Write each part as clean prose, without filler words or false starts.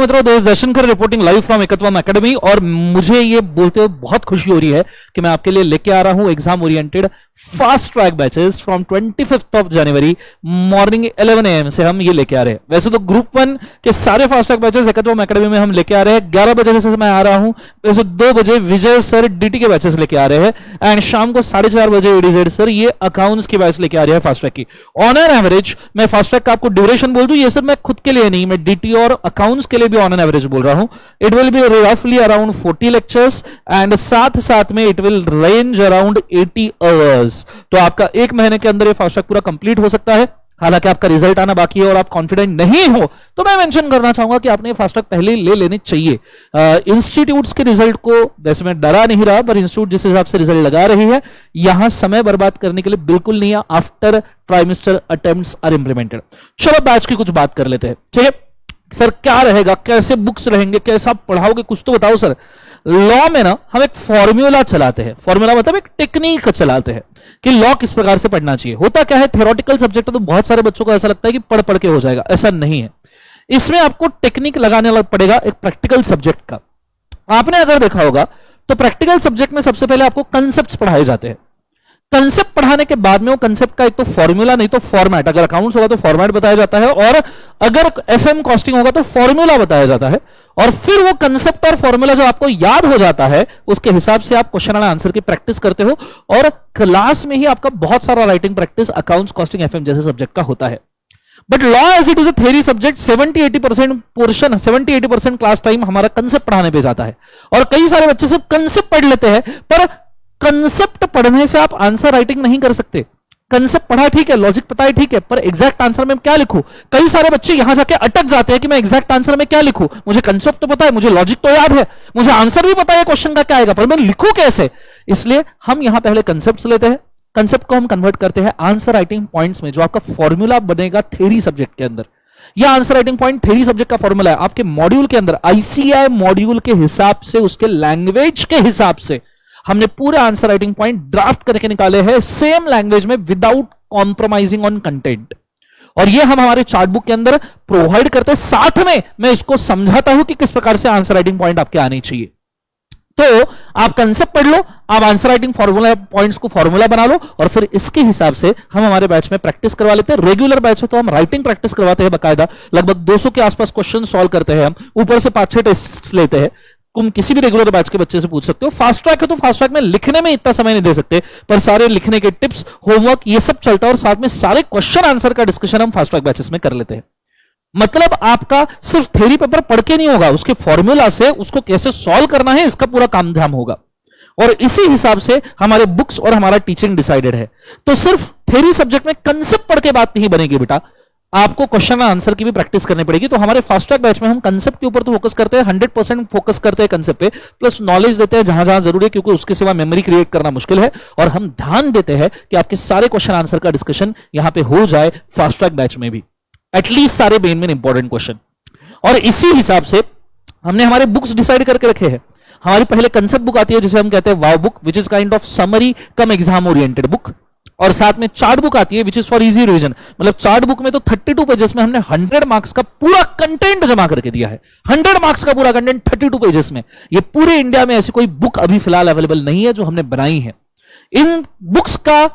मित्रों, देश दर्शनकर reporting live from एकत्वम academy. और मुझे ये बोलते हुए बहुत खुशी हो रही है कि मैं आपके लिए लेके आ रहा हूं exam oriented fast track batches from 25 of January morning 11 AM से हम ये लेके आ रहे हैं। वैसे तो ग्रुप 1 के सारे फास्ट ट्रैक बैचेस एकत्वम एकेडमी में हम लेके आ रहे हैं। 11 बजे से मैं आ रहा हूं, वैसे 2 बजे विजय सर डीटी के बैचेस लेके आ रहे हैं एंड शाम को 4:30 बजे एडीजेड सर ये अकाउंट्स की बैच लेके आ रहे हैं फास्ट ट्रैक की। ऑन एन एवरेज मैं फास्ट ट्रैक का आपको ड्यूरेशन बोल दूं, ये सब मैं खुद के लिए नहीं, मैं डीटी और अकाउंट्स के लिए भी ऑन एन एवरेज बोल रहा हूं। इट विल बी रफली अराउंड 40 लेक्चर्स एंड साथ में it will range around 80 hours. तो आपका 1 महीने के अंदर ये फास्ट ट्रैक पूरा कंप्लीट हो सकता है। हालांकि आपका रिजल्ट आना बाकी है और आप कॉन्फिडेंट नहीं हो तो मैं मेंशन करना चाहूंगा कि आपने फास्ट ट्रैक पहले ले लेने चाहिए। इंस्टीट्यूट्स के रिजल्ट को वैसे मैं डरा नहीं रहा, पर इंस्टीट्यूट जिस हिसाब से रिजल्ट लगा रही है यहां समय बर्बाद करने के लिए बिल्कुल नहीं है। After trimester attempts are implemented. चलो बैच की कुछ बात कर लेते हैं, ठीक है सर? क्या रहेगा, कैसे बुक्स रहेंगे, कैसा पढ़ाओगे, कुछ तो बताओ सर। लॉ में ना हम एक फॉर्मूला चलाते हैं, फॉर्मूला मतलब एक टेक्निक चलाते हैं कि लॉ किस प्रकार से पढ़ना चाहिए। होता क्या है, थ्योरेटिकल सब्जेक्ट है तो बहुत सारे बच्चों को ऐसा लगता है कि पढ़ पढ़ के हो जाएगा, ऐसा नहीं है। इसमें आपको टेक्निक लगाने पड़ेगा एक प्रैक्टिकल सब्जेक्ट का। आपने अगर देखा होगा तो प्रैक्टिकल सब्जेक्ट में सबसे पहले आपको कंसेप्ट पढ़ाए जाते हैं। कंसेप्ट पढ़ाने के बाद में वो कंसेप्ट का एक तो फॉर्मूला नहीं तो फॉर्मेट, अगर अकाउंट्स होगा तो फॉर्मेट बताया जाता है और अगर एफएम कॉस्टिंग होगा तो फॉर्मूला बताया जाता है। और फिर वो कंसेप्ट और फॉर्मूला जब आपको याद हो जाता है उसके हिसाब से आप क्वेश्चन एंड आंसर की प्रैक्टिस करते हो और क्लास में ही आपका बहुत सारा writing practice accounts, costing, FM जैसे सब्जेक्ट का होता है। But law as it is a theory subject 70-80% portion, 70-80% class time हमारा कंसेप्ट पढ़ाने पे जाता है। और कई सारे बच्चे सिर्फ कंसेप्ट पढ़ लेते हैं, पर कंसेप्ट पढ़ने से आप आंसर राइटिंग नहीं कर सकते। कंसेप्ट पढ़ा ठीक है, लॉजिक पता है ठीक है, पर एग्जैक्ट आंसर में क्या लिखूं? कई सारे बच्चे यहां जाके अटक जाते हैं कि मैं एग्जैक्ट आंसर में क्या लिखूं। मुझे कंसेप्ट तो पता है, मुझे लॉजिक तो याद है, मुझे आंसर भी पता है क्वेश्चन का क्या आएगा, पर मैं लिखूं कैसे? इसलिए हम यहां पहले कंसेप्ट लेते हैं, कंसेप्ट को हम कन्वर्ट करते हैं आंसर राइटिंग पॉइंट्स में, जो आपका फॉर्मूला बनेगा थ्योरी सब्जेक्ट के अंदर। यह answer writing point theory subject का फॉर्मूला है। आपके मॉड्यूल के अंदर आईसीआई मॉड्यूल के हिसाब से, उसके लैंग्वेज के हिसाब से हमने पूरे आंसर राइटिंग पॉइंट ड्राफ्ट करके निकाले हैं सेम लैंग्वेज में विदाउट कॉम्प्रोमाइजिंग ऑन कंटेंट। और ये हम हमारे चार्ट बुक के अंदर प्रोवाइड करते हैं, साथ में मैं इसको समझाता हूं कि किस प्रकार से आंसर राइटिंग पॉइंट आपके आने चाहिए। तो आप कंसेप्ट पढ़ लो, आप आंसर राइटिंग फॉर्मूला पॉइंट्स को फॉर्मूला बना लो और फिर इसके हिसाब से हम हमारे बैच में प्रैक्टिस करवा लेते हैं। रेगुलर बैच हो तो हम राइटिंग प्रैक्टिस करवाते हैं बकायदा, लगभग 200 के आसपास क्वेश्चन सॉल्व करते हैं हम, ऊपर से 5-6 टेस्ट लेते हैं। तुम किसी भी रेगुलर बैच के बच्चे से पूछ सकते हो। फास्ट ट्रैक है तो फास्ट ट्रैक में लिखने में इतना समय नहीं दे सकते, पर सारे लिखने के टिप्स, होमवर्क ये सब चलता है और साथ में सारे क्वेश्चन आंसर का डिस्कशन हम फास्ट ट्रैक बैचेस में कर लेते हैं। मतलब आपका सिर्फ थ्योरी पेपर पढ़ के नहीं होगा, उसके फॉर्मूला से उसको कैसे सॉल्व करना है इसका पूरा काम धाम होगा। और इसी हिसाब से हमारे बुक्स और हमारा टीचिंग डिसाइडेड है। तो सिर्फ थ्योरी सब्जेक्ट में कंसेप्ट पढ़ के बात नहीं बनेगी बेटा, आपको क्वेश्चन आंसर की भी प्रैक्टिस करनी पड़ेगी। तो हमारे फास्ट ट्रैक बैच में हम कंसेप्ट के ऊपर तो फोकस करते हैं, 100% फोकस करते हैं कंसेप्ट पे, प्लस नॉलेज देते हैं जहां जहां जरूरी है, क्योंकि उसके सिवा मेमोरी क्रिएट करना मुश्किल है। और हम ध्यान देते हैं कि आपके सारे क्वेश्चन आंसर का डिस्कशन यहां पे हो जाए फास्ट ट्रैक बैच में भी, एटलीस्ट सारे मेन इंपॉर्टेंट क्वेश्चन। और इसी हिसाब से हमने हमारे बुक्स डिसाइड करके रखे हैं। हमारी पहले कंसेप्ट बुक आती है जिसे हम कहते हैं wow book, which is kind of summary cum exam oriented book. और साथ में चार्ट बुक आती है which is for easy revision. मतलब चार्ट बुक में तो 32 पेजेस में हमने 100 मार्क्स का पूरा कंटेंट जमा करके दिया है। 100 मार्क्स का पूरा कंटेंट 32 पेजेस में। ये पूरे इंडिया में ऐसी कोई बुक अभी फिलहाल अवेलेबल नहीं है जो हमने बनाई है। इन बुक्स का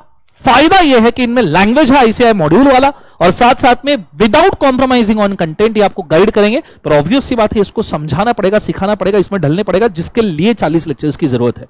फायदा यह है कि इनमें लैंग्वेज है आईसीआई मॉड्यूल वाला, और साथ साथ में विदाउट कॉम्प्रोमाइजिंग ऑन कंटेंट ये आपको गाइड करेंगे। पर ऑब्वियस सी बात है, इसको समझाना पड़ेगा, सिखाना पड़ेगा, इसमें ढलने पड़ेगा, जिसके लिए 40 लेक्चर्स की जरूरत है।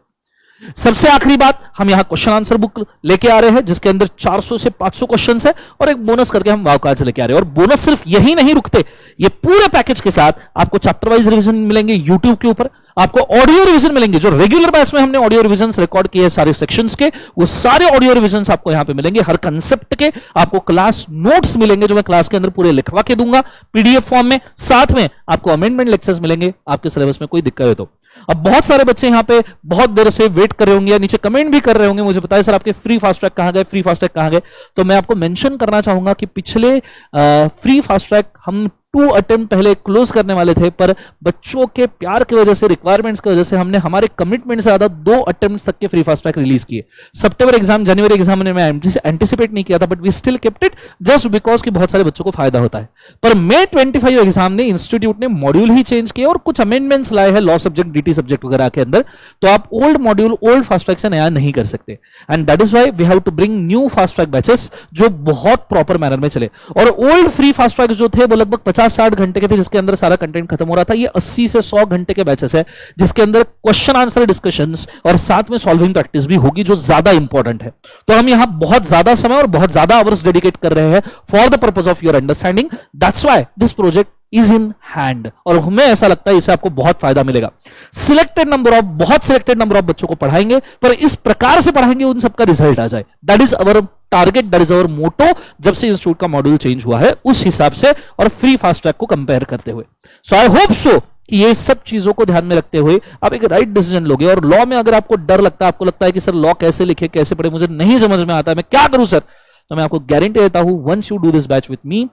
सबसे आखिरी बात, हम यहां क्वेश्चन आंसर बुक लेके आ रहे हैं जिसके अंदर 400 से 500 क्वेश्चंस है और एक बोनस करके हम वाव कार्ड लेके आ रहे हैं। और बोनस सिर्फ यही नहीं रुकते, ये पूरे पैकेज के साथ आपको चैप्टर वाइज रिवीजन मिलेंगे यूट्यूब के ऊपर, आपको ऑडियो रिवीजन मिलेंगे। जो रेगुलर बैच में हमने ऑडियो रिवीजन रिकॉर्ड किए हैं सारे सेक्शंस के, वो सारे ऑडियो रिवीजन आपको यहां पे मिलेंगे। हर कंसेप्ट के आपको क्लास नोट्स मिलेंगे जो मैं क्लास के अंदर पूरे लिखवा के दूंगा पीडीएफ फॉर्म में। साथ में आपको अमेंडमेंट लेक्चर्स मिलेंगे आपके सिलेबस में कोई दिक्कत है तो। अब बहुत सारे बच्चे यहां पे बहुत देर से वेट कर रहे होंगे या नीचे कमेंट भी कर रहे होंगे, मुझे बताइए सर आपके फ्री फास्ट ट्रैक कहां गए, फ्री फास्ट ट्रैक कहां गए। तो मैं आपको मेंशन करना चाहूंगा कि पिछले फ्री फास्ट ट्रैक हम 2 अटेम्प्ट पहले क्लोज करने वाले थे, पर बच्चों के प्यार की वजह से, रिक्वायरमेंट्स की वजह से हमने हमारे कमिटमेंट से ज्यादा 2 अटेम्प्ट तक के फ्री फास्ट ट्रैक रिलीज किए। सितंबर एग्जाम, जनवरी एग्जाम में मैं एंटिसिपेट नहीं किया था, but we still kept it just because कि बहुत सारे बच्चों को फायदा होता है। पर May 25 एग्जाम ने इंस्टीट्यूट ने मॉड्यूल ही चेंज किए और कुछ अमेंडमेंट्स लाए हैं लॉ सब्जेक्ट, डीटी सब्जेक्ट वगैरह के अंदर, तो आप old module old fast track से नया नहीं कर सकते। And that is why we have to bring new fast track batches जो बहुत प्रॉपर मैनर में चले। और ओल्ड फ्री फास्ट ट्रैक जो थे वो लगभग 50-60 घंटे के थे, जिसके अंदर सारा कंटेंट खत्म हो रहा था। ये 80 से 100 घंटे के बैचेस है, जिसके अंदर क्वेश्चन आंसर डिस्कशंस और साथ में सॉल्विंग प्रैक्टिस भी होगी, जो ज्यादा इंपॉर्टेंट है। तो हम यहां बहुत ज्यादा समय और बहुत ज्यादा आवर्स डेडिकेट कर रहे हैं for the purpose of your understanding. That's why this project is in hand, और हमें ऐसा लगता है इससे आपको बहुत फायदा मिलेगा। बहुत सिलेक्टेड नंबर ऑफ बच्चों को पढ़ाएंगे, पर इस प्रकार से पढ़ाएंगे उन सबका रिजल्ट आ जाए। That is our target, that is our motto. जब से इंस्टीट्यूट का मॉड्यूल चेंज हुआ है उस हिसाब से, और फ्री फास्ट ट्रैक को कंपेयर करते हुए। सो आई होप सो कि ये सब चीजों को ध्यान में रखते हुए आप एक राइट डिसीजन लोगे। और लॉ में अगर आपको डर लगता है, आपको लगता है कि सर लॉ कैसे लिखे, कैसे पढ़े, मुझे नहीं समझ में आता है, मैं क्या करूं सर, तो मैं आपको गारंटी देता हूं, once you do this batch with me,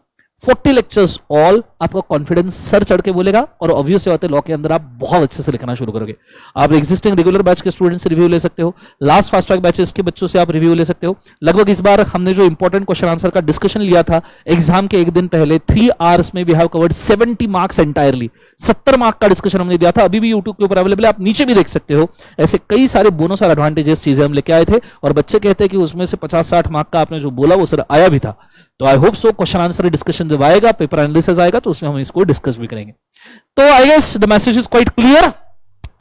40 lectures all, आपका कॉन्फिडेंस सर चढ़ के बोलेगा, और ऑब्वियस से बात है लॉ के अंदर आप बहुत अच्छे से लिखना शुरू करोगे। आप एग्जिस्टिंग रेगुलर बैच के स्टूडेंट से रिव्यू ले सकते हो, लास्ट फास्ट ट्रैक बैचेस के बच्चों से आप रिव्यू ले सकते हो। लगभग इस बार हमने जो इंपॉर्टेंट क्वेश्चन आंसर का डिस्कशन लिया था एग्जाम के एक दिन पहले, 3 आवर्स में we have covered 70 marks entirely. 70 mark का डिस्कशन हमने दिया था, अभी भी यूट्यूब के ऊपर अवेलेबल है, आप नीचे भी देख सकते हो। ऐसे कई सारे बोनस और एडवांटेजेस चीजें हम लेके आए थे, और बच्चे कहते हैं कि उसमें से 50-60 मार्क का आपने जो बोला वो सर आया भी था। तो I hope so question answer discussion जब आएगा, पेपर एनालिसिस आएगा, तो उसमें हम इसको डिस्कस भी करेंगे। तो I guess the message is quite clear.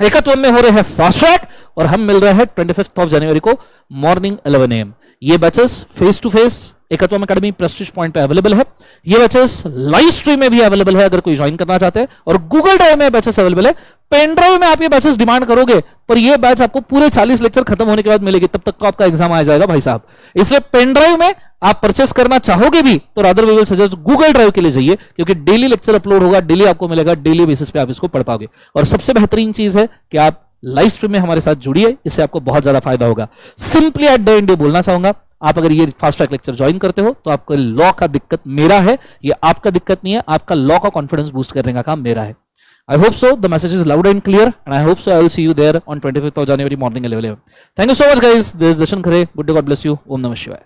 एकत्व में हो रहे हैं फास्ट ट्रैक, और हम मिल रहे हैं 25 जनवरी को मॉर्निंग 11 AM। ये batches face to face Ekatvam academy prestige point पे अवेलेबल है। ये बैचेस लाइव स्ट्रीम में भी अवेलेबल है अगर कोई ज्वाइन करना चाहते हैं, और गूगल ड्राइव में बैचेस अवेलेबल है। पेन ड्राइव में आप ये बैचेस डिमांड करोगे, पर ये बैच आपको पूरे 40 लेक्चर खत्म होने के बाद मिलेगी, तब तक तो आपका एग्जाम आ जाएगा भाई साहब। इसलिए पेन ड्राइव में आप परचेस करना चाहोगे भी तो rather we will suggest Google drive के लिए जाइए, क्योंकि डेली लेक्चर अपलोड होगा, डेली आपको मिलेगा, डेली बेसिस पे आप इसको पढ़ पाओगे। और सबसे बेहतरीन चीज है कि आप लाइव स्ट्रीम में हमारे साथ जुड़िए, इससे आपको बहुत ज्यादा फायदा होगा। सिंपली एट द एंड बोलना चाहूंगा, आप अगर ये फास्ट ट्रैक लेक्चर ज्वाइन करते हो तो आपको लॉ का दिक्कत मेरा है, ये आपका दिक्कत नहीं है, आपका लॉ का कॉन्फिडेंस बूस्ट करने का काम मेरा है। I hope so. The message is loud and clear, and I hope so. I will see you there on 25th of January morning 11 AM. Thank you so much, guys. This is Darshan Khare. Good day. God bless you. Om Namah Shivaya.